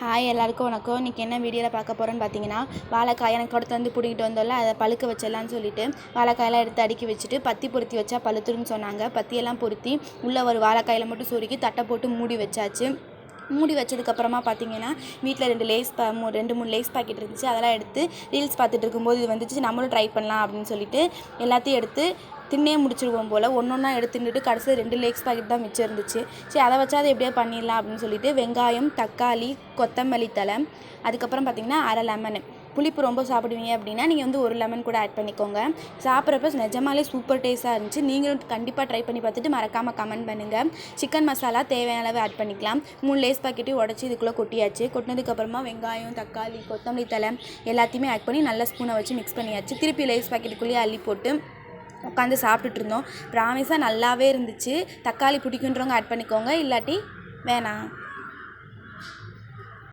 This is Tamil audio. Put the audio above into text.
ஹாய் எல்லாருக்கும் வணக்கம். இன்றைக்கி என்ன வீடியோவில் பார்க்க போகிறோன்னு பார்த்தீங்கன்னா, வாழைக்காய் எனக்கு தோட்டத்தை வந்து பிடிக்கிட்டு வந்தோம்ல, அதை பழுக்க வச்சிடலான்னு சொல்லிட்டு வாழைக்காயெல்லாம் எடுத்து அடுக்கி வச்சுட்டு பத்தி பொருத்தி வச்சா பழுத்துருன்னு சொன்னாங்க. பத்தியெல்லாம் பொருத்தி உள்ளே ஒரு வாழைக்காயில் மட்டும் சுருக்கி தட்டை போட்டு மூடி வச்சாச்சு. மூடி வச்சதுக்கப்புறமா பார்த்தீங்கன்னா, வீட்டில் 2-3 லேஸ் பாக்கெட் இருந்துச்சு. அதெல்லாம் எடுத்து ரீல்ஸ் பார்த்துட்டு இருக்கும்போது இது வந்துச்சு, நம்மளும் ட்ரை பண்ணலாம் அப்படின்னு சொல்லிட்டு எல்லாத்தையும் எடுத்து தின்னே முடிச்சிருவோம் போல் ஒன்றா எடுத்து தின்னுட்டு கடைசியில் 2 லேஸ் பாக்கெட் தான் மிச்சம் இருந்துச்சு. சரி, அதை வச்சா அதை எப்படியா பண்ணிடலாம் அப்படின்னு சொல்லிட்டு வெங்காயம், தக்காளி, கொத்தமல்லி தழை, அதுக்கப்புறம் பார்த்திங்கன்னா அரை லெமனு. புளிப்பு ரொம்ப சாப்பிடுவீங்க அப்படின்னா நீங்கள் வந்து 1 லெமன் கூட ஆட் பண்ணிக்கோங்க. சாப்பிட்றப்ப நிஜமாலே சூப்பர் டேஸ்ட்டாக இருந்துச்சு. நீங்களும் கண்டிப்பாக ட்ரை பண்ணி பார்த்துட்டு மறக்காமல் கமெண்ட் பண்ணுங்கள். சிக்கன் மசாலா தேவையான அளவு ஆட் பண்ணிக்கலாம். 3 லேஸ் பாக்கெட்டையும் உடச்சி இதுக்குள்ளே கொட்டியாச்சு. கொட்டினதுக்கப்புறமா வெங்காயம், தக்காளி, கொத்தமல்லி தழை எல்லாத்தையுமே ஆட் பண்ணி நல்ல ஸ்பூனை வச்சு மிக்ஸ் பண்ணியாச்சு. திருப்பி லேஸ் பாக்கெட்டுக்குள்ளேயே அள்ளி போட்டு உட்காந்து சாப்பிட்டுட்டு இருந்தோம். ப்ராமிஸாக நல்லாவே இருந்துச்சு. தக்காளி பிடிக்குன்றவங்க ஆட் பண்ணிக்கோங்க, இல்லாட்டி வேணாம்.